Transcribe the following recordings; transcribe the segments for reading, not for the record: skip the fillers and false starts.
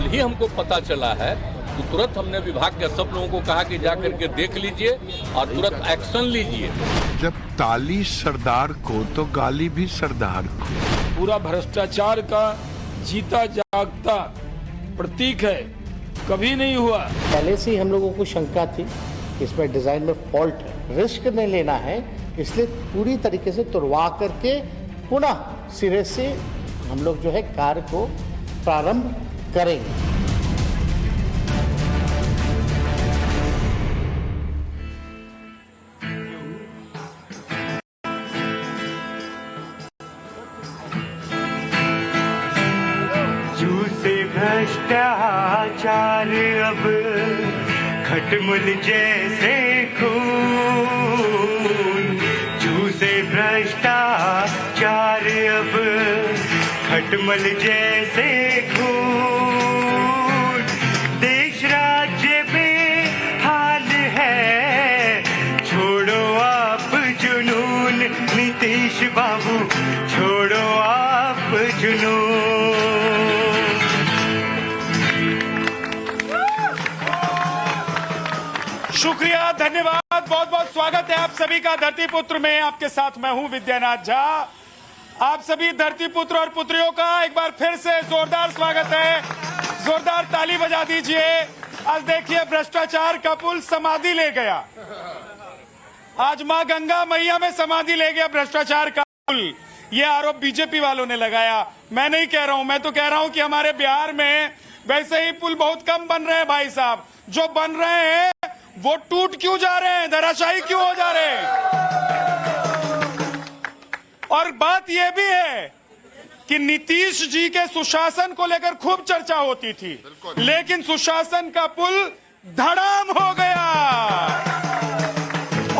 कल ही हमको पता चला है तो तुरंत हमने विभाग के सब लोगों को कहा कि जाकर के देख लीजिए और तुरंत एक्शन लीजिए। जब ताली सरदार को तो गाली भी सरदार को। पूरा भ्रष्टाचार का जीता जागता प्रतीक है, कभी नहीं हुआ। पहले से ही हम लोगों को शंका थी कि इसमें डिजाइन में फॉल्ट है, रिस्क नहीं लेना है, इसलिए पूरी तरीके से तुड़वा करके पुनः सिरे से हम लोग जो है कार्य को प्रारंभ करेंगे। जूसे भ्रष्टाचार अब खटमल जैसे खून, जूसे भ्रष्टाचार अब खटमल जैसे खून। देश राज्य में हाल है, छोड़ो आप जुनून, नीतीश बाबू छोड़ो आप जुनून। शुक्रिया, धन्यवाद, बहुत बहुत स्वागत है आप सभी का धरती पुत्र में। आपके साथ मैं हूं विद्यानाथ झा। आप सभी धरती पुत्र और पुत्रियों का एक बार फिर से जोरदार स्वागत है। जोरदार ताली बजा दीजिए। आज देखिए, भ्रष्टाचार का पुल समाधि ले गया। आज मां गंगा मैया में समाधि ले गया भ्रष्टाचार का पुल। ये आरोप बीजेपी वालों ने लगाया, मैं नहीं कह रहा हूं। मैं तो कह रहा हूं कि हमारे बिहार में वैसे ही पुल बहुत कम बन रहे हैं भाई साहब। जो बन रहे हैं वो टूट क्यों जा रहे हैं, धराशायी क्यों हो जा रहे हैं। और बात यह भी है कि नीतीश जी के सुशासन को लेकर खूब चर्चा होती थी, लेकिन सुशासन का पुल धड़ाम हो गया।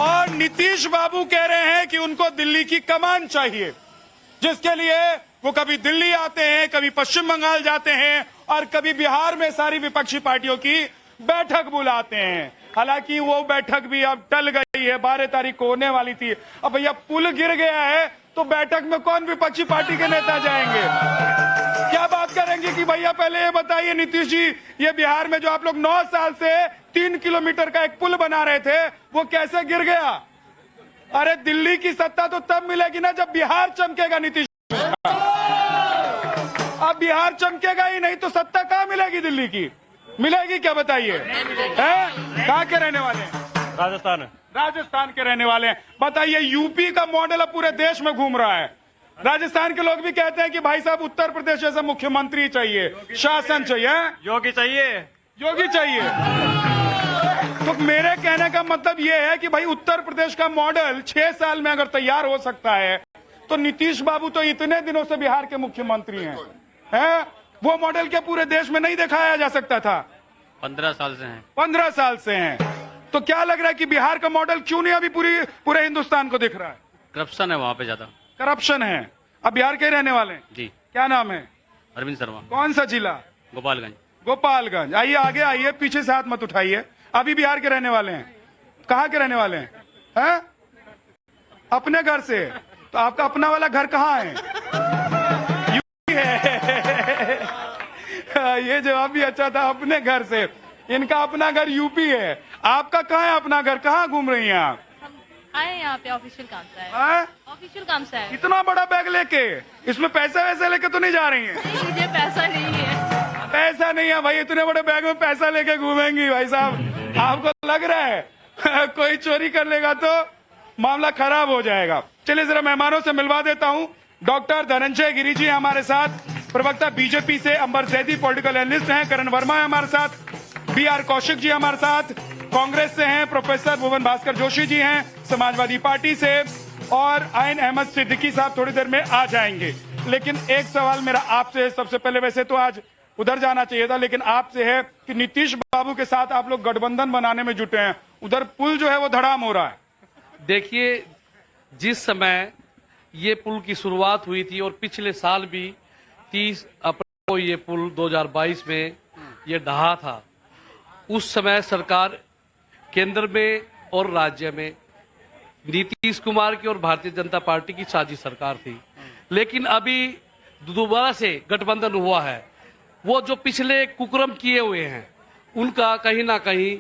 और नीतीश बाबू कह रहे हैं कि उनको दिल्ली की कमान चाहिए, जिसके लिए वो कभी दिल्ली आते हैं, कभी पश्चिम बंगाल जाते हैं और कभी बिहार में सारी विपक्षी पार्टियों की बैठक बुलाते हैं। हालांकि वो बैठक भी अब टल गई है, 12 तारीख को होने वाली थी। अब भैया पुल गिर गया है तो बैठक में कौन विपक्षी पार्टी के नेता जाएंगे? क्या बात करेंगे कि भैया पहले ये बताइए नीतीश जी, ये बिहार में जो आप लोग 9 साल से 3 किलोमीटर का एक पुल बना रहे थे वो कैसे गिर गया? अरे दिल्ली की सत्ता तो तब मिलेगी ना जब बिहार चमकेगा नीतीश। अब बिहार चमकेगा ही नहीं तो सत्ता कहां मिलेगी? दिल्ली की मिलेगी क्या बताइए? कहाँ के रहने वाले हैं? राजस्थान। राजस्थान के रहने वाले हैं। बताइए, यूपी का मॉडल अब पूरे देश में घूम रहा है। राजस्थान के लोग भी कहते हैं कि भाई साहब उत्तर प्रदेश जैसा मुख्यमंत्री चाहिए, शासन चाहिए, योगी चाहिए, योगी चाहिए। तो मेरे कहने का मतलब यह है कि भाई उत्तर प्रदेश का मॉडल 6 साल में अगर तैयार हो सकता है तो नीतीश बाबू तो इतने दिनों से बिहार के मुख्यमंत्री हैं, वो मॉडल क्या पूरे देश में नहीं दिखाया जा सकता था? 15 साल से हैं। 15 साल से हैं। तो क्या लग रहा है कि बिहार का मॉडल क्यों नहीं अभी पूरे हिंदुस्तान को दिख रहा है? करप्शन है वहाँ पे ज्यादा। करप्शन है। अब बिहार के रहने वाले हैं जी। क्या नाम है? अरविंद शर्मा। कौन सा जिला? गोपालगंज। गोपालगंज। आइए आगे आइए, पीछे से हाथ मत उठाइए। अभी बिहार के रहने वाले हैं। कहाँ के रहने वाले हैं? अपने घर से? तो आपका अपना वाला घर कहाँ है? यूपी है। ये जवाब भी अच्छा था, अपने घर से। इनका अपना घर यूपी है। आपका कहाँ है अपना घर? कहाँ घूम रही हैं आप? आए यहाँ पे ऑफिशियल काम से आए। ऑफिशियल काम से आए। इतना बड़ा बैग लेके, इसमें पैसे वैसे लेके तो नहीं जा रही हैं? नहीं, मुझे पैसा नहीं है। पैसा नहीं है भाई, इतने बड़े बैग में पैसा लेके घूमेंगी भाई साहब? आपको लग रहा है कोई चोरी कर लेगा तो मामला खराब हो जाएगा। चलिए जरा मेहमानों से मिलवा देता हूँ। डॉक्टर धनंजय गिरी जी हमारे साथ, प्रवक्ता बीजेपी से अंबर जैदी पॉलिटिकल एनालिस्ट हैं। करण वर्मा है हमारे साथ। BR कौशिक जी हमारे साथ कांग्रेस से हैं। प्रोफेसर भुवन भास्कर जोशी जी हैं समाजवादी पार्टी से। और आइन अहमद सिद्दीकी साहब थोड़ी देर में आ जाएंगे। लेकिन एक सवाल मेरा आपसे है सबसे पहले, वैसे तो आज उधर जाना चाहिए था, लेकिन आपसे है कि नीतीश बाबू के साथ आप लोग गठबंधन बनाने में जुटे हैं, उधर पुल जो है वो धड़ाम हो रहा है। देखिए, जिस समय ये पुल की शुरुआत हुई थी और पिछले साल भी 30 अप्रैल को ये पुल 2022 में ये ढहा था, उस समय सरकार केंद्र में और राज्य में नीतीश कुमार की और भारतीय जनता पार्टी की साझी सरकार थी। लेकिन अभी दोबारा से गठबंधन हुआ है वो जो पिछले कुकर्म किए हुए हैं उनका कहीं ना कहीं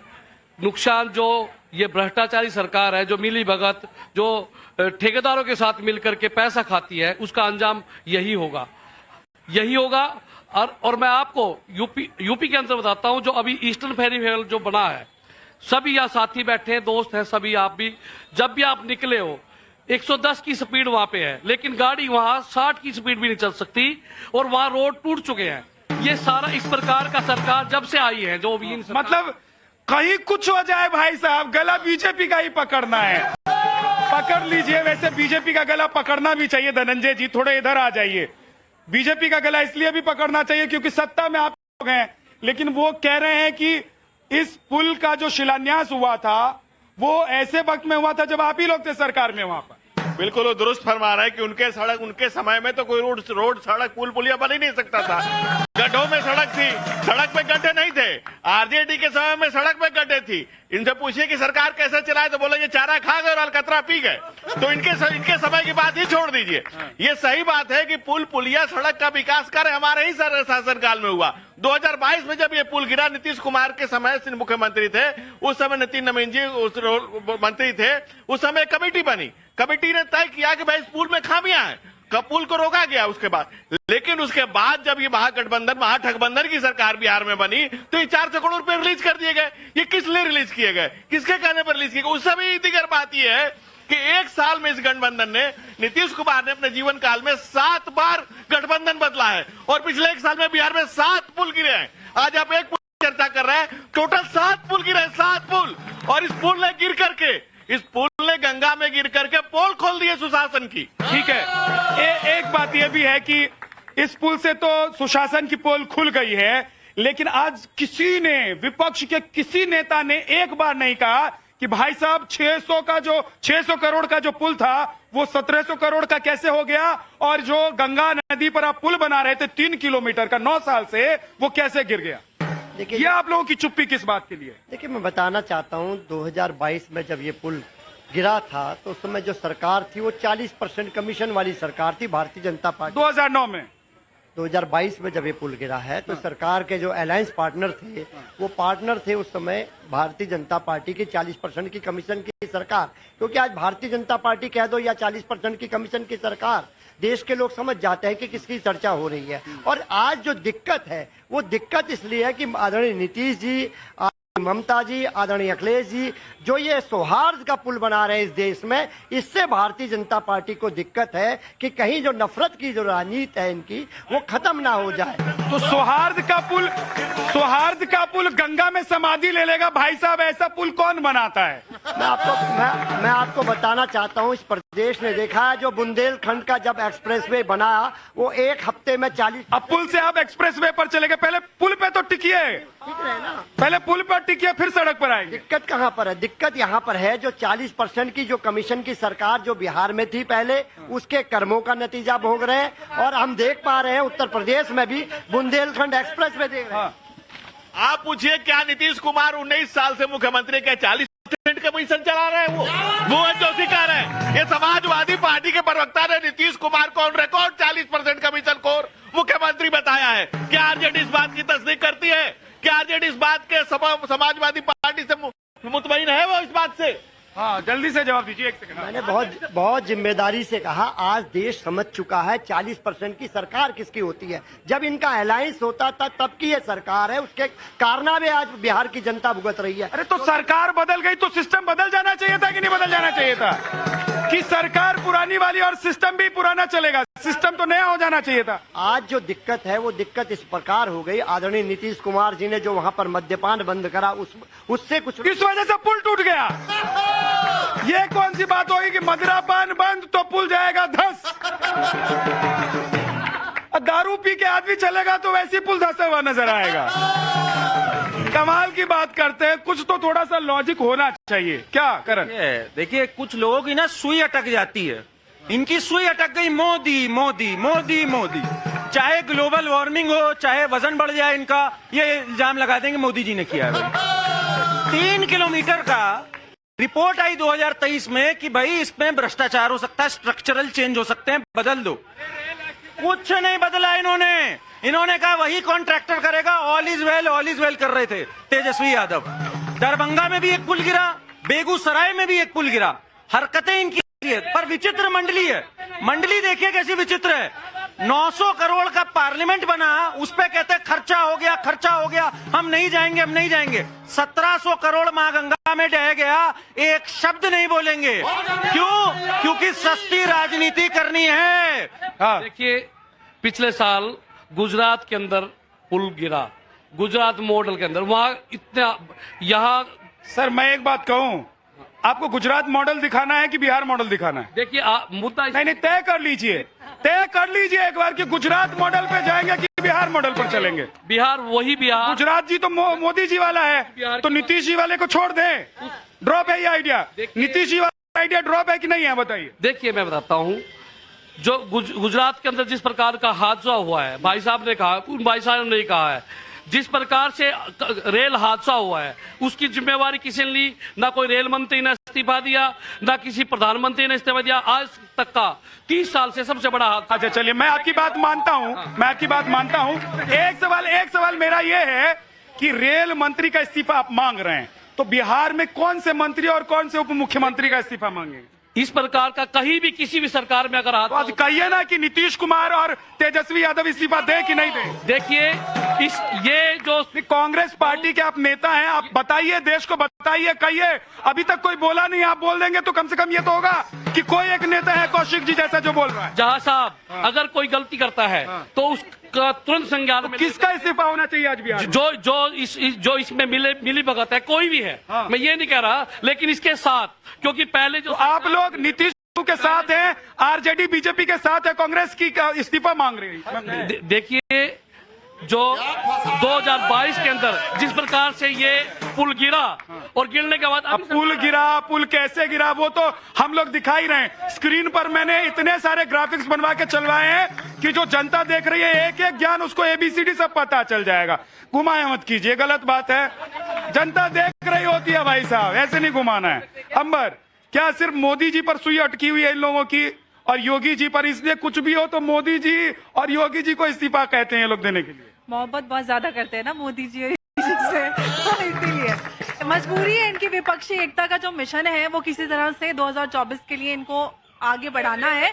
नुकसान, जो ये भ्रष्टाचारी सरकार है, जो मिली भगत, जो ठेकेदारों के साथ मिलकर के पैसा खाती है, उसका अंजाम यही होगा। और मैं आपको यूपी के अंदर बताता हूं, जो अभी ईस्टर्न फेस्टिवल जो बना है, सभी यहाँ साथी बैठे हैं, दोस्त हैं सभी, आप भी जब भी आप निकले हो 110 की स्पीड वहां पे है, लेकिन गाड़ी वहां 60 की स्पीड भी नहीं चल सकती और वहां रोड टूट चुके हैं। ये सारा इस प्रकार का सरकार जब से आई है, जो भी मतलब कहीं कुछ हो जाए भाई साहब, गला बीजेपी का ही पकड़ना है, पकड़ लीजिए। वैसे बीजेपी का गला पकड़ना भी चाहिए। धनंजय जी थोड़े इधर आ जाइए। बीजेपी का गला इसलिए भी पकड़ना चाहिए क्योंकि सत्ता में आप लोग हैं, लेकिन वो कह रहे हैं कि इस पुल का जो शिलान्यास हुआ था वो ऐसे वक्त में हुआ था जब आप ही लोग थे सरकार में वहां पर। बिल्कुल वो दुरुस्त फरमा रहा है कि उनके समय में तो कोई रोड सड़क पुल पुलिया बन ही नहीं सकता था। गड्ढों में सड़क थी, सड़क पे गड्ढे नहीं थे। आरजेडी के समय में सड़क पे गड्ढे थी। इनसे पूछिए कि सरकार कैसे चलाए तो बोले ये चारा खा गए और अलकतरा पी गए। तो इनके समय की बात ही छोड़ दीजिए। ये सही बात है कि पुल पुलिया सड़क का विकास कार्य हमारे ही शासनकाल में हुआ। 2022 में जब ये पुल गिरा, नीतीश कुमार के समय मुख्यमंत्री थे, उस समय नितिन नवीन जी मंत्री थे, उस समय कमेटी बनी। कमेटी ने तय किया कि भाई इस पुल में खामियां हैं, पुल को रोका गया उसके बाद। लेकिन उसके बाद जब ये महागठबंधन की सरकार बिहार में बनी तो ये 400 करोड़ रुपए रिलीज कर दिए गए। ये किस लिए रिलीज किए गए, किसके कहने पर रिलीज किए गए? उस समय दीगर बात यह है कि एक साल में इस गठबंधन ने, नीतीश कुमार ने अपने जीवन काल में 7 बार गठबंधन बदला है और पिछले एक साल में बिहार में 7 पुल गिरे हैं। आज आप एक पुल की चर्चा कर रहे हैं, टोटल 7 पुल गिरे हैं, 7 पुल। और इस पुल ने गिर करके, इस पुल ने गंगा में गिर करके पोल खोल दिए सुशासन की। ठीक है, एक बात यह भी है कि इस पुल से तो सुशासन की पोल खुल गई है, लेकिन आज किसी ने, विपक्ष के किसी नेता ने एक बार नहीं कहा कि भाई साहब 600 करोड़ का जो पुल था वो 1700 करोड़ का कैसे हो गया, और जो गंगा नदी पर आप पुल बना रहे थे 3 किलोमीटर का 9 साल से, वो कैसे गिर गया। ये आप लोगों की चुप्पी किस बात के लिए? देखिए, मैं बताना चाहता हूं, 2022 में जब ये पुल गिरा था तो उस समय जो सरकार थी वो 40% कमीशन वाली सरकार थी, भारतीय जनता पार्टी। 2009 में, 2022 में जब ये पुल गिरा है तो सरकार के जो अलायंस पार्टनर थे, वो पार्टनर थे उस समय भारतीय जनता पार्टी की 40% की कमीशन की सरकार। क्योंकि आज भारतीय जनता पार्टी कह दो या 40% की कमीशन की सरकार, देश के लोग समझ जाते हैं कि किसकी चर्चा हो रही है। और आज जो दिक्कत है वो दिक्कत इसलिए है कि आदरणीय नीतीश जी, ममता जी, आदरणीय अखिलेश जी जो ये सौहार्द का पुल बना रहे हैं इस देश में, इससे भारतीय जनता पार्टी को दिक्कत है कि कहीं जो नफरत की जो राजनीति है इनकी वो खत्म ना हो जाए। तो सौहार्द का पुल गंगा में समाधि ले लेगा भाई साहब, ऐसा पुल कौन बनाता है? मैं आपको बताना चाहता हूँ, इस प्रदेश ने देखा है जो बुंदेलखंड का जब एक्सप्रेसवे बना वो 1 हफ्ते में 40। अब पुल से आप एक्सप्रेसवे पर चले गए, पहले पुल पे तो टिकिए, पहले पुल पर टिकिए फिर सड़क पर आएंगे। दिक्कत कहाँ पर है? दिक्कत यहाँ पर है जो 40% की जो कमीशन की सरकार जो बिहार में थी पहले, उसके कर्मों का नतीजा भोग रहे हैं। और हम देख पा रहे हैं उत्तर प्रदेश में भी बुंदेलखंड एक्सप्रेस में देख रहे हैं। आप पूछिए क्या नीतीश कुमार 19 साल से मुख्यमंत्री के 40% कमीशन चला रहे हैं? वो जोशी कह रहे हैं। ये समाजवादी पार्टी के प्रवक्ता ने नीतीश कुमार को ऑन रिकॉर्ड 40% कमीशन खोर मुख्यमंत्री बताया है। क्या आरजेडी इस बात की तस्दीक करती है? क्या आरजेडी इस बात के समाजवादी पार्टी से मुतमईन है वो इस बात से? हाँ, जल्दी से जवाब दीजिए, 1 सेकंड। मैंने बहुत जिम्मेदारी से कहा, आज देश समझ चुका है 40% की सरकार किसकी होती है। जब इनका अलायंस होता था तब की ये सरकार है, उसके कारनामे आज बिहार की जनता भुगत रही है। अरे तो सरकार बदल गई तो सिस्टम बदल जाना चाहिए था कि नहीं बदल जाना चाहिए था? कि सरकार पुरानी वाली और सिस्टम भी पुराना चलेगा, सिस्टम तो नया हो जाना चाहिए था। आज जो दिक्कत है वो दिक्कत इस प्रकार हो गई, आदरणीय नीतीश कुमार जी ने जो वहाँ पर मद्यपान बंद करा उससे कुछ, इस वजह से पुल टूट गया। ये कौन सी बात होगी कि मदिरापान बंद तो पुल जाएगा धस। दारू पी के आदमी चलेगा तो वैसे पुल धंसा हुआ नजर आएगा। कमाल की बात करते हैं, कुछ तो थोड़ा सा लॉजिक होना चाहिए। क्या करण? देखिए, कुछ लोगों की ना सुई अटक जाती है, इनकी सुई अटक गई मोदी मोदी मोदी मोदी। चाहे ग्लोबल वार्मिंग हो, चाहे वजन बढ़ जाए इनका, ये इल्जाम लगा देंगे मोदी जी ने किया है। 3 किलोमीटर का रिपोर्ट आई 2023 में कि भाई इसमें भ्रष्टाचार हो सकता है, स्ट्रक्चरल चेंज हो सकते हैं, बदल दो। कुछ नहीं बदला इन्होंने। इन्होंने कहा वही कॉन्ट्रैक्टर करेगा, ऑल इज वेल कर रहे थे तेजस्वी यादव। दरभंगा में भी एक पुल गिरा, बेगूसराय में भी एक पुल गिरा। हरकतें इनकी पर विचित्र मंडली है। मंडली देखिए कैसी विचित्र है। 900 करोड़ का पार्लियामेंट बना, उस पे कहते खर्चा हो गया, हम नहीं जाएंगे। 1700 करोड़ मां गंगा में ढह गया, एक शब्द नहीं बोलेंगे। क्यों? क्योंकि सस्ती राजनीति करनी है। देखिए, पिछले साल गुजरात के अंदर पुल गिरा, गुजरात मॉडल के अंदर, वहां इतना, यहाँ सर मैं एक बात कहूं, आपको गुजरात मॉडल दिखाना है कि बिहार मॉडल दिखाना है? देखिए मुद्दा नहीं, तय कर लीजिए एक बार कि गुजरात मॉडल पे जाएंगे कि बिहार मॉडल पर चलेंगे। बिहार वही बिहार, गुजरात जी तो मोदी जी वाला है, तो नीतीश जी वाले को छोड़ दें। ड्रॉप है ये आइडिया, नीतीश जी वाला आइडिया ड्रॉप है कि नहीं है, बताइए। देखिए मैं बताता हूँ, जो गुजरात के अंदर जिस प्रकार का हादसा हुआ है, भाई साहब ने कहा, भाई साहब ने कहा है, जिस प्रकार से रेल हादसा हुआ है उसकी जिम्मेवारी किसी ने ली? ना कोई रेल मंत्री ने इस्तीफा दिया, ना किसी प्रधानमंत्री ने इस्तीफा दिया। आज तक का 30 साल से सबसे बड़ा हादसा। अच्छा चलिए, मैं आपकी बात मानता हूं, एक सवाल मेरा ये है कि रेल मंत्री का इस्तीफा आप मांग रहे हैं, तो बिहार में कौन से मंत्री और कौन से उप मुख्यमंत्री का इस्तीफा मांगेंगे? इस प्रकार का कहीं भी किसी भी सरकार में अगर तो आज कहिए ना कि नीतीश कुमार और तेजस्वी यादव इस्तीफा दे कि नहीं दे। देखिए, ये जो कांग्रेस पार्टी के आप नेता हैं, आप बताइए, देश को बताइए, कहिए। अभी तक कोई बोला नहीं, आप बोल देंगे तो कम से कम ये तो होगा कि कोई एक नेता है कौशिक जी जैसा जो बोल रहा है। जहां साहब अगर कोई गलती करता है तो उसका तुरंत संज्ञान में किसका इस्तीफा होना चाहिए आज बिहार में? जो इसमें मिली भगत है, कोई भी है, मैं ये नहीं कह रहा, लेकिन इसके साथ, क्योंकि पहले जो आप लोग नीतीश के साथ हैं, आरजेडी बीजेपी के साथ है, कांग्रेस की इस्तीफा मांग रही है। देखिए, जो 2022 के अंदर जिस प्रकार से ये पुल गिरा और गिरने के बाद अब पुल कैसे गिरा वो तो हम लोग दिखा ही रहे हैं। स्क्रीन पर मैंने इतने सारे ग्राफिक्स बनवा के चलवाए हैं कि जो जनता देख रही है, एक एक ज्ञान उसको ABCD सब पता चल जाएगा। घुमाया मत कीजिए, गलत बात है। जनता देख रही होती है भाई साहब, ऐसे नहीं घुमाना है। अंबर, क्या सिर्फ मोदी जी पर सुई अटकी हुई है इन लोगों की और योगी जी पर? इसलिए कुछ भी हो तो मोदी जी और योगी जी को इस्तीफा कहते हैं ये लोग देने के लिए। मोहब्बत बहुत ज्यादा करते हैं ना मोदी जी से, इसीलिए मजबूरी है इनकी। विपक्षी एकता का जो मिशन है वो किसी तरह से 2024 के लिए इनको आगे बढ़ाना है,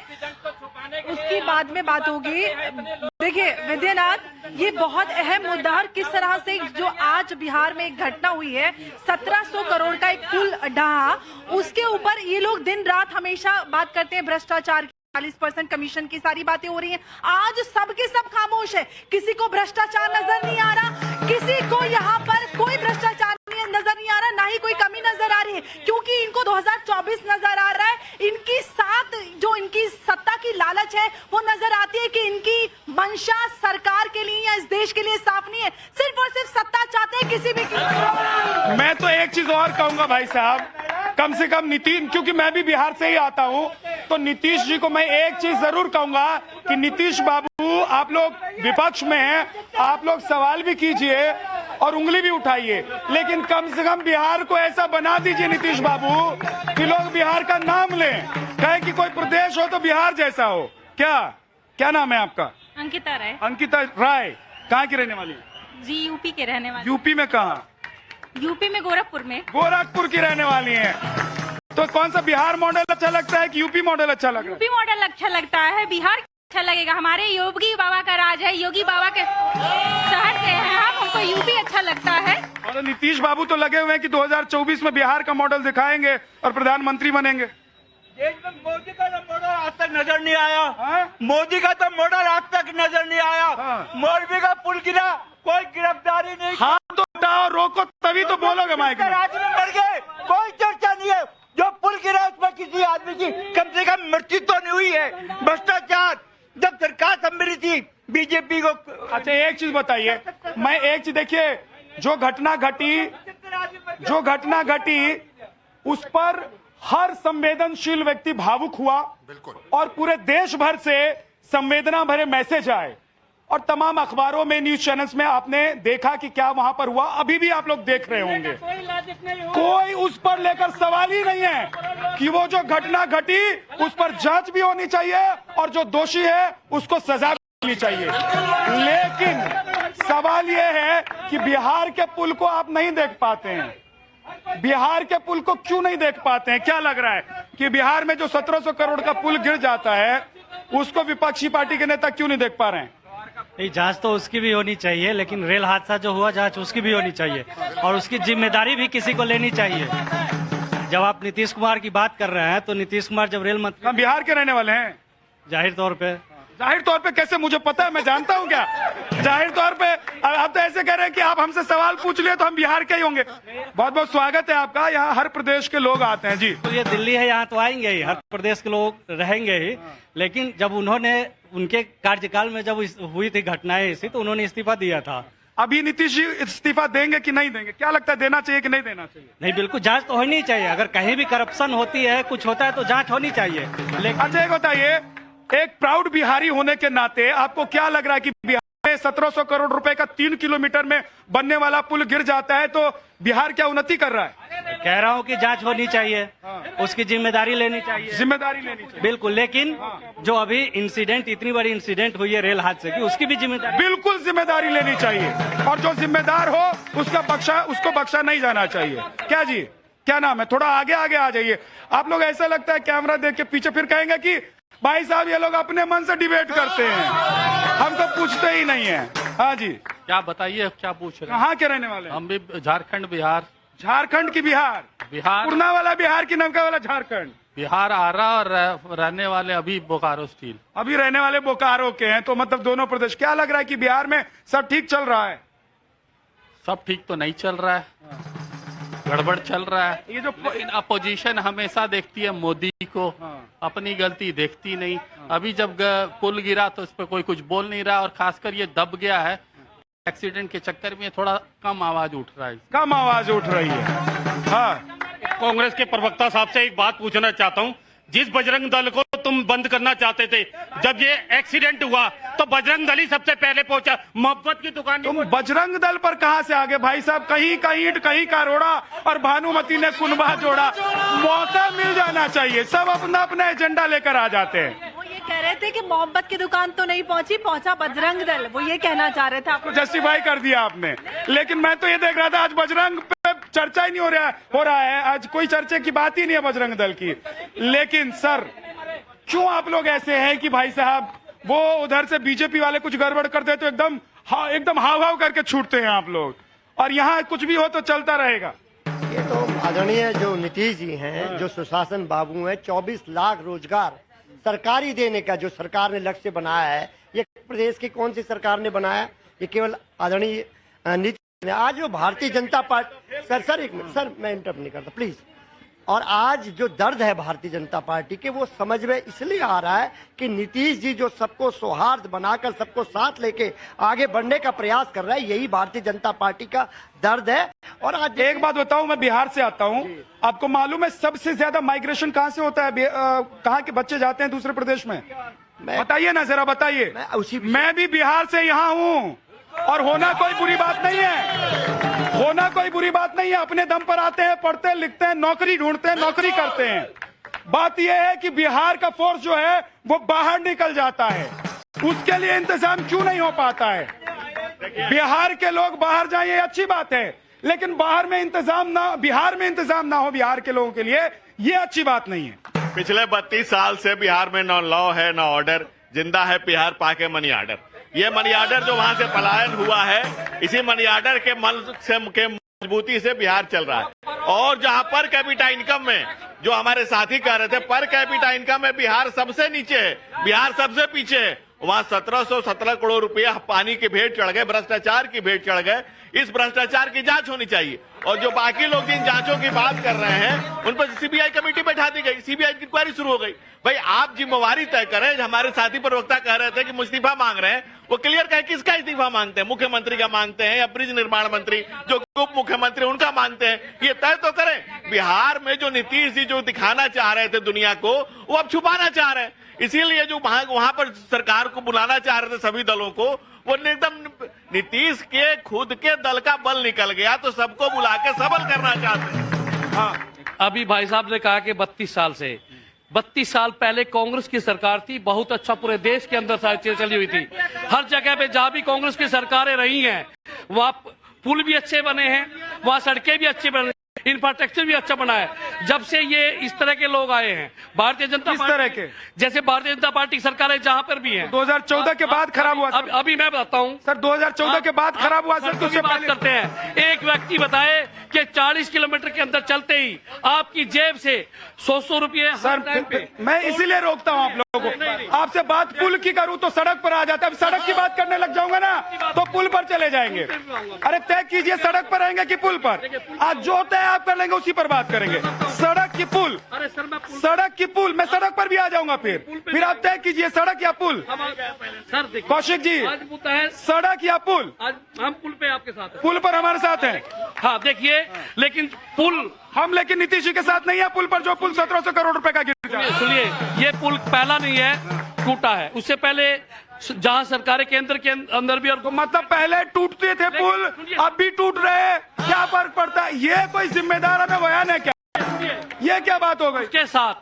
उसकी बाद में बात होगी। देखिए विद्यानाथ, ये बहुत अहम मुद्दा है। किस तरह से जो आज बिहार में एक घटना हुई है, 1700 करोड़ का एक पुल ढहा, उसके ऊपर ये लोग दिन रात हमेशा बात करते हैं भ्रष्टाचार की, 40% कमीशन की सारी बातें हो रही हैं। आज सबके सब खामोश है, किसी को भ्रष्टाचार नजर नहीं आ रहा, किसी को यहाँ पर कोई भ्रष्टाचार नजर नहीं आ रहा, ना ही कोई कमी नजर आ रही है, क्योंकि इनको 2024 नजर आ रहा है। इनकी साथ जो इनकी सत्ता की लालच है वो नजर आती है कि इनकी मंशा सरकार के लिए या इस देश के लिए साफ नहीं है, सिर्फ और सिर्फ सत्ता चाहते हैं किसी भी। मैं तो एक चीज और कहूंगा भाई साहब, कम से कम नीतीश, क्योंकि मैं भी बिहार से ही आता हूं, तो नीतीश जी को मैं एक चीज जरूर कहूंगा कि नीतीश बाबू, आप लोग विपक्ष में हैं, आप लोग सवाल भी कीजिए और उंगली भी उठाइए, लेकिन कम से कम बिहार को ऐसा बना दीजिए नीतीश बाबू कि लोग बिहार का नाम लें, कहे कि कोई प्रदेश हो तो बिहार जैसा हो। क्या नाम है आपका? अंकिता राय। अंकिता राय, कहाँ की रहने वाली? जी यूपी के रहने वाले। यूपी में कहाँ? यूपी में गोरखपुर में। गोरखपुर की रहने वाली हैं। तो कौन सा बिहार मॉडल अच्छा लगता है कि यूपी मॉडल अच्छा लग रहा है? यूपी मॉडल अच्छा लगता है, बिहार अच्छा लगेगा। हमारे योगी बाबा का राज है, योगी बाबा के शहर से है हम, हमको यूपी अच्छा लगता है। और नीतीश बाबू तो लगे हुए हैं कि 2024 में बिहार का मॉडल दिखाएंगे और प्रधानमंत्री बनेंगे। मोदी का तो मॉडल आज तक नजर नहीं आया। मोदी का तो मॉडल आज तक नजर नहीं आया। मौलवी का पुल गिरा, कोई गिरफ्तारी नहीं। हाँ तो हटाओ, रोको, तभी तो बोलोगे माइक में। राज्य में मर गए, कोई चर्चा नहीं है। जो पुल गिरा उसमें किसी आदमी की कम से कम मृत्यु तो नहीं हुई है। भ्रष्टाचार जब सरकार संभली थी बीजेपी को। अच्छा एक चीज बताइए, मैं एक चीज, देखिए जो घटना घटी उस पर हर संवेदनशील व्यक्ति भावुक हुआ और पूरे देश भर से संवेदना भरे मैसेज आए और तमाम अखबारों में, न्यूज चैनल्स में आपने देखा कि क्या वहां पर हुआ। अभी भी आप लोग देख रहे होंगे, कोई उस पर लेकर सवाल ही नहीं है कि वो जो घटना घटी उस पर जांच भी होनी चाहिए और जो दोषी है उसको सजा होनी चाहिए, लेकिन सवाल यह है कि बिहार के पुल को आप नहीं देख पाते हैं। बिहार के पुल को क्यों नहीं देख पाते हैं? क्या लग रहा है कि बिहार में जो 1700 करोड़ का पुल गिर जाता है उसको विपक्षी पार्टी के नेता क्यों नहीं देख पा रहे हैं? नहीं, जांच तो उसकी भी होनी चाहिए, लेकिन रेल हादसा जो हुआ जांच उसकी भी होनी चाहिए और उसकी जिम्मेदारी भी किसी को लेनी चाहिए। जब आप नीतीश कुमार की बात कर रहे हैं तो नीतीश कुमार जब रेल मंत्री, हम बिहार के रहने वाले हैं। जाहिर तौर पे कैसे? मुझे पता है, मैं जानता हूं क्या? जाहिर तौर पे आप तो ऐसे कह रहे हैं कि आप हमसे सवाल पूछ लिए तो हम बिहार के ही होंगे। बहुत बहुत स्वागत है आपका, यहाँ हर प्रदेश के लोग आते हैं जी। तो ये दिल्ली है, यहाँ तो आएंगे ही, हर प्रदेश के लोग रहेंगे ही, लेकिन जब उन्होंने उनके कार्यकाल में जब हुई थी घटनाएं ऐसी तो उन्होंने इस्तीफा दिया था। अभी नीतीश जी इस्तीफा देंगे कि नहीं देंगे? क्या लगता है, देना चाहिए कि नहीं देना चाहिए? नहीं, बिल्कुल जांच तो होनी चाहिए। अगर कहीं भी करप्शन होती है, कुछ होता है तो जांच होनी चाहिए। लेकिन अच्छा एक बताइए, एक प्राउड बिहारी होने के नाते आपको क्या लग रहा है कि बिहार में 1700 करोड़ रुपए का 3 किलोमीटर में बनने वाला पुल गिर जाता है तो बिहार क्या उन्नति कर रहा है? कह रहा हूँ कि जांच होनी चाहिए, उसकी जिम्मेदारी लेनी चाहिए। बिल्कुल, लेकिन जो अभी इंसिडेंट, इतनी बड़ी इंसिडेंट हुई है रेल हादसे की, उसकी भी जिम्मेदारी, बिल्कुल जिम्मेदारी लेनी चाहिए और जो जिम्मेदार हो उसको बख्शा नहीं जाना चाहिए। क्या जी, क्या नाम है? थोड़ा आगे आ जाइए आप लोग। ऐसा लगता है कैमरा देख के पीछे फिर कहेंगे कि भाई साहब ये लोग अपने मन से डिबेट करते हैं, हम तो पूछते ही नहीं है। हाँ जी, क्या बताइए, क्या पूछ रहे हैं? कहाँ के रहने वाले? हम भी झारखंड, बिहार। झारखंड की बिहार पुरना वाला बिहार की नमका वाला झारखंड? बिहार आरा और रहने वाले अभी बोकारो स्टील। अभी रहने वाले बोकारो के हैं, तो मतलब दोनों प्रदेश। क्या लग रहा है कि बिहार में सब ठीक चल रहा है? सब ठीक तो नहीं चल रहा है, गड़बड़ चल रहा है। ये जो लेकिन अपोजिशन हमेशा देखती है मोदी को, अपनी गलती देखती नहीं। अभी जब पुल गिरा तो उस पर कोई कुछ बोल नहीं रहा और खासकर ये दब गया है एक्सीडेंट के चक्कर में, थोड़ा कम आवाज उठ रहा है। कम आवाज उठ रही है। हाँ, कांग्रेस के प्रवक्ता साहब से एक बात पूछना चाहता हूं। जिस बजरंग दल को तुम बंद करना चाहते थे, जब ये एक्सीडेंट हुआ तो बजरंग दल ही सबसे पहले पहुंचा। मोहब्बत की दुकान, तुम बजरंग दल पर कहां से आगे भाई साहब? कहीं का ईंट कहीं का रोड़ा और भानुमति ने कुनबा जोड़ा। मौका मिल जाना चाहिए, सब अपना अपना एजेंडा लेकर आ जाते हैं। वो ये कह रहे थे कि मोहब्बत की दुकान तो नहीं पहुंचा बजरंग दल, वो ये कहना चाह रहे थे। आपको जस्टिफाई कर दिया आपने, लेकिन मैं तो ये देख रहा था आज बजरंग पे चर्चा ही नहीं हो रहा है। आज कोई चर्चे की बात ही नहीं है बजरंग दल की। लेकिन सर, क्यों आप लोग ऐसे हैं कि भाई साहब वो उधर से बीजेपी वाले कुछ गड़बड़ करते तो एकदम हाव हाव करके छूटते हैं आप लोग, और यहाँ कुछ भी हो तो चलता रहेगा? ये तो आदरणीय जो नीतीश जी हैं, जो सुशासन बाबू हैं, 24 लाख रोजगार सरकारी देने का जो सरकार ने लक्ष्य बनाया है, ये प्रदेश की कौन सी सरकार ने बनाया? ये केवल आदरणीय नीतीश ने। आज जो भारतीय जनता पार्टी, सर एक मिनट सर, मैं इंटरप्ट नहीं करता प्लीज। और आज जो दर्द है भारतीय जनता पार्टी के, वो समझ में इसलिए आ रहा है कि नीतीश जी जो सबको सौहार्द बनाकर सबको साथ लेके आगे बढ़ने का प्रयास कर रहा है, यही भारतीय जनता पार्टी का दर्द है। और आज एक बात बताऊं, मैं बिहार से आता हूं, आपको मालूम है सबसे ज्यादा माइग्रेशन कहां से होता है? कहां के बच्चे जाते हैं दूसरे प्रदेश में? बताइए ना जरा, बताइए। मैं भी बिहार से यहाँ हूँ और होना कोई बुरी बात नहीं है, होना कोई बुरी बात नहीं है। अपने दम पर आते हैं, पढ़ते हैं, लिखते हैं, नौकरी ढूंढते हैं, नौकरी करते हैं। बात यह है कि बिहार का फोर्स जो है वो बाहर निकल जाता है, उसके लिए इंतजाम क्यों नहीं हो पाता है? बिहार के लोग बाहर जाए ये अच्छी बात है, लेकिन बिहार में इंतजाम ना हो बिहार के लोगों के लिए, ये अच्छी बात नहीं है। पिछले 32 साल से बिहार में न लॉ है न ऑर्डर, जिंदा है बिहार पाके मनी ऑर्डर। ये मनी ऑर्डर जो वहां से पलायन हुआ है, इसी मनी ऑर्डर के मजबूती से बिहार चल रहा है। और जहां पर कैपिटा इनकम में, जो हमारे साथी कह रहे थे, पर कैपिटा इनकम में बिहार सबसे नीचे है, बिहार सबसे पीछे है। वहां 1717 करोड़ रुपया पानी की भेंट चढ़ गए, भ्रष्टाचार की भेंट चढ़ गए। इस भ्रष्टाचार की जांच होनी चाहिए। और जो बाकी लोग जिन जांचों की बात कर रहे हैं, उन पर सीबीआई कमेटी बैठा दी गई, सीबीआई की इंक्वायरी शुरू हो गई। भाई आप जिम्मेवारी तय करें। हमारे साथी प्रवक्ता कह रहे थे कि इस्तीफा मांग रहे हैं, वो क्लियर कहें किसका इस्तीफा मांगते हैं? मुख्यमंत्री का मांगते हैं या ब्रिज निर्माण मंत्री जो उप मुख्यमंत्री उनका मांगते हैं? ये तय तो करें। बिहार में जो नीतीश जी जो दिखाना चाह रहे थे दुनिया को, वो अब छुपाना चाह रहे हैं। इसीलिए जो वहां पर सरकार को बुलाना चाह रहे थे सभी दलों को, वो एकदम नीतीश के खुद के दल का बल निकल गया, तो सबको बुला के सबल करना चाहते हैं। हाँ, अभी भाई साहब ने कहा कि 32 साल से 32 साल पहले कांग्रेस की सरकार थी, बहुत अच्छा पूरे देश के अंदर चली हुई थी। हर जगह पे जहां भी कांग्रेस की सरकारें रही हैं वहां पुल भी अच्छे बने हैं, वहां सड़कें भी अच्छी बने, इंफ्रास्ट्रक्चर भी अच्छा बना है। जब से ये इस तरह के लोग आए हैं भारतीय जनता किस तरह के? जैसे भारतीय जनता पार्टी सरकारें जहां पर भी हैं 2014 के बाद खराब हुआ सर। अभी मैं बताता हूं सर 2014 के बाद खराब हुआ सर। उससे बात करते हैं। एक व्यक्ति बताए कि 40 किलोमीटर के अंदर चलते ही आपकी जेब से 100 रुपये सर मैं इसीलिए रोकता हूं आप लोगों को। आपसे बात पुल की करूं तो सड़क पर आ जाता है। अब सड़क की बात करने लग जाऊंगा ना तो पुल पर चले जाएंगे। अरे तय कीजिए सड़क पर रहेंगे कि पुल पर? आज जो तय आप कर लेंगे उसी पर बात करेंगे। सड़क की पुल, सड़क की पुल, मैं सड़क पर भी आ जाऊंगा। फिर आप तय कीजिए सड़क या पुल। सर कौशिक जी, सड़क या पुल? आज हम पुल पे आपके साथ हैं। पुल पर हमारे साथ हैं। हाँ देखिए, लेकिन पुल हम लेकिन नीतीश जी के साथ नहीं है पुल पर, जो पुल 1700 करोड़ रुपए का गिर जाए। सुनिए, ये पुल पहला नहीं है, टूटा है। उससे पहले जहां सरकारें केंद्र के अंदर भी, और मतलब पहले टूटते थे पुल, अब भी टूट रहे हैं, क्या फर्क पड़ता है? ये कोई जिम्मेदार हमें बयान है क्या? ये क्या बात हो गई? के साथ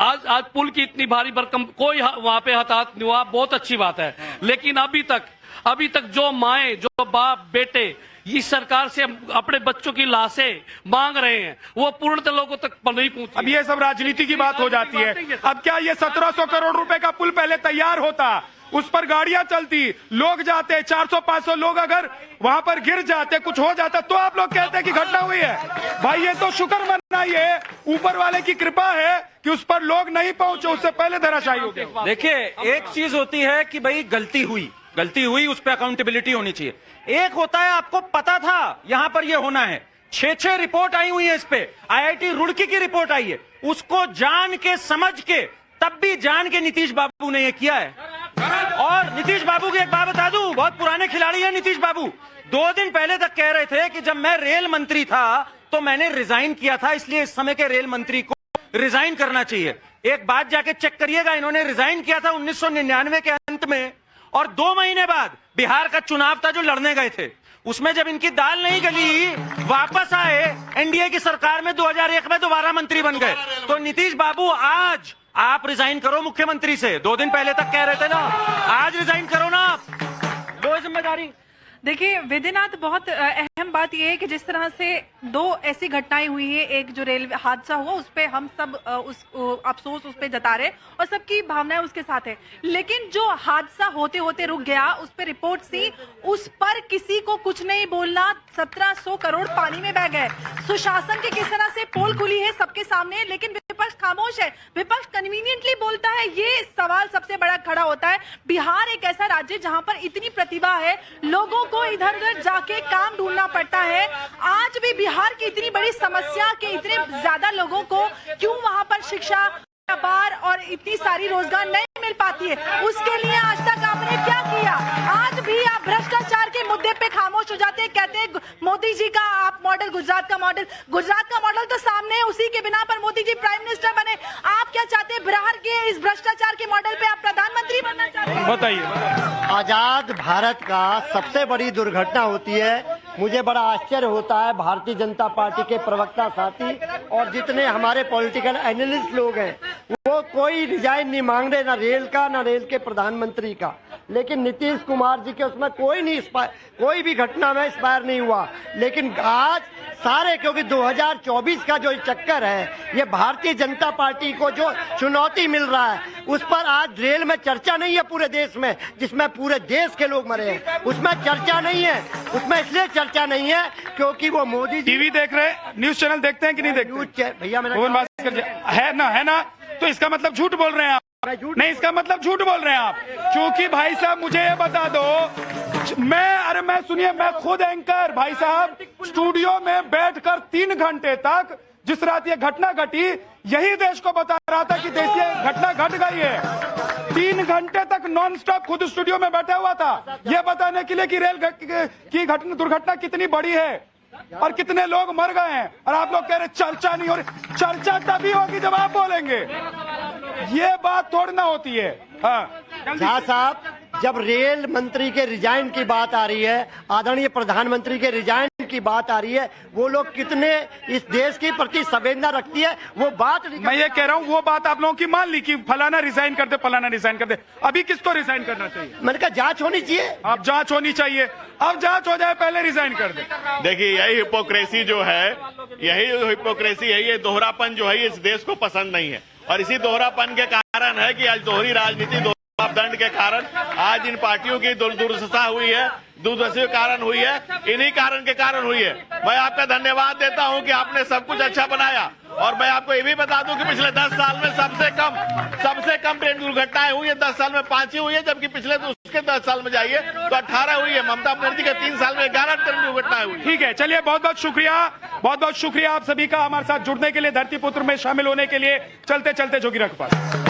आज पुल की इतनी भारी भरकम, कोई वहां पे हताहत नहीं हुआ, बहुत अच्छी बात है। लेकिन अभी तक जो माएं, जो बाप, बेटे इस सरकार से अपने बच्चों की लाशें मांग रहे हैं, वो पूर्णतः लोगों तक नहीं पहुंची। अब ये सब राजनीति की बात हो जाती है। अब क्या ये 1700 करोड़ रुपए का पुल पहले तैयार होता, उस पर गाड़ियां चलती, लोग जाते, 400-500 लोग अगर वहां पर गिर जाते, कुछ हो जाता, तो आप लोग कहते हैं कि घटना हुई है। भाई ये तो शुक्र मनाइए, ऊपर वाले की कृपा है कि उस पर लोग नहीं पहुंचे, उससे पहले धराशायी हो गया। देखिए, एक चीज होती है कि भाई गलती हुई, उस पर अकाउंटेबिलिटी होनी चाहिए। एक होता है आपको पता था यहां पर ये होना है, 6 रिपोर्ट आई हुई है इस पे, IIT रुड़की की रिपोर्ट आई है, उसको जान के समझ के, तब भी जान के नीतीश बाबू ने ये किया है। और नीतीश बाबू की एक बात बता दूं, बहुत पुराने खिलाड़ी हैं नीतीश बाबू। 2 दिन पहले तक कह रहे थे कि जब मैं रेल मंत्री था तो मैंने रिजाइन किया था, इसलिए इस समय के रेल मंत्री को रिजाइन करना चाहिए। एक बात जाके चेक करिएगा, इन्होंने रिजाइन किया था 1999 के अंत में, और 2 महीने बाद बिहार का चुनाव था जो लड़ने गए थे, उसमें जब इनकी दाल नहीं गली, वापस आए एनडीए की सरकार में 2001 में दोबारा मंत्री बन गए। तो नीतीश बाबू आज आप रिजाइन करो मुख्यमंत्री से, 2 दिन पहले तक कह रहे थे ना, आज रिजाइन करो ना आप, लो जिम्मेदारी। देखिए वैद्यनाथ, बहुत अहम बात यह है कि जिस तरह से 2 ऐसी घटनाएं हुई हैं, एक जो रेल हादसा हुआ उस पे हम सब अफसोस उस पे जता रहे और सबकी भावनाएं उसके साथ है, लेकिन जो हादसा होते होते रुक गया, उस पे रिपोर्ट सी, उस पर किसी को कुछ नहीं बोलना, 1700 करोड़ पानी में बह गए। सुशासन की किस तरह से पोल खुली है सबके सामने, लेकिन विपक्ष खामोश है, विपक्ष कन्वीनियंटली बोलता है। ये सवाल सबसे बड़ा खड़ा होता है। बिहार एक ऐसा राज्य जहां पर इतनी प्रतिभा है, लोगों को इधर उधर जाके काम ढूंढना पड़ता है। आज भी बिहार की इतनी बड़ी समस्या के इतने ज्यादा लोगों को क्यों वहां पर शिक्षा, व्यापार और इतनी सारी रोजगार नहीं मिल पाती है, उसके लिए आज तक आपने क्या किया? आज भी आप भ्रष्टाचार के मुद्दे पे खामोश हो जाते हैं, कहते हैं मोदी जी का आप मॉडल, गुजरात का मॉडल तो सामने है, उसी के बिना पर मोदी जी प्राइम मिनिस्टर बने। आप क्या चाहते हैं? बिहार के इस भ्रष्टाचार के मॉडल पे आप प्रधानमंत्री बनना चाहते हैं? बताइए। आजाद भारत का सबसे बड़ी दुर्घटना होती है। मुझे बड़ा आश्चर्य होता है, भारतीय जनता पार्टी के प्रवक्ता साथी और जितने हमारे पॉलिटिकल एनालिस्ट लोग हैं, वो कोई रिजाइन नहीं मांग रहे, ना रेल का, ना रेल के प्रधानमंत्री का। लेकिन नीतीश कुमार जी के उसमें कोई भी घटना में इंस्पायर नहीं हुआ। लेकिन आज सारे, क्योंकि 2024 का जो चक्कर है, ये भारतीय जनता पार्टी को जो चुनौती मिल रहा है, उस पर आज रेल में चर्चा नहीं है पूरे देश में, जिसमें पूरे देश के लोग मरे हैं, उसमें चर्चा नहीं है। उसमें इसलिए चर्चा नहीं है क्योंकि वो मोदी टीवी देख रहे, न्यूज चैनल देखते हैं कि नहीं देखते? भैया है ना, तो इसका मतलब झूठ बोल रहे हैं आप? नहीं, इसका मतलब झूठ बोल रहे हैं आप। क्योंकि भाई साहब मुझे ये बता दो, मैं सुनिए, मैं खुद एंकर भाई साहब स्टूडियो में बैठकर 3 घंटे तक, जिस रात ये घटना घटी, यही देश को बता रहा था कि देश ये घटना घट गई है। 3 घंटे तक नॉन स्टॉप खुद स्टूडियो में बैठा हुआ था, ये बताने के लिए कि रेल की दुर्घटना कितनी बड़ी है और कितने लोग मर गए हैं। और आप लोग कह रहे चर्चा नहीं हो रही। चर्चा तभी होगी जब आप बोलेंगे, ये बात थोड़ी ना होती है। झा साहब, जब रेल मंत्री के रिजाइन की बात आ रही है, आदरणीय प्रधानमंत्री के रिजाइन की बात आ रही है, वो लोग कितने इस देश के प्रति संवेदना रखती है वो बात नहीं। मैं ये कह रहा हूँ वो बात आप लोगों की मान ली कि फलाना रिजाइन कर दे, फलाना रिजाइन कर दे। अभी किसको रिजाइन करना चाहिए? मैंने कहा जांच होनी चाहिए। अब जांच होनी चाहिए, अब जांच हो जाए पहले रिजाइन कर दे। देखिए यही हिपोक्रेसी जो है, यही हिपोक्रेसी है, ये दोहरापन जो है ये इस देश को पसंद नहीं है। और इसी दोहरापन के कारण है कि आज दोहरी राजनीति, दोहरे मापदंड के कारण आज इन पार्टियों की दुर्दशा हुई है, दुर्दशा के कारण हुई है, इन्हीं कारण के कारण हुई है। मैं आपका धन्यवाद देता हूं कि आपने सब कुछ अच्छा बनाया। और मैं आपको ये भी बता दूं कि पिछले 10 साल में सबसे कम ट्रेन दुर्घटनाएं हुई है। 10 साल में 5 ही हुई है, जबकि पिछले तो उसके 10 साल में जाइए तो 18 हुई है। ममता बनर्जी के 3 साल में 11 ट्रेन दुर्घटनाएं हुई। ठीक है, चलिए बहुत बहुत शुक्रिया आप सभी का हमारे साथ जुड़ने के लिए, धरती पुत्र में शामिल होने के लिए। चलते चलते जोगी रख पास।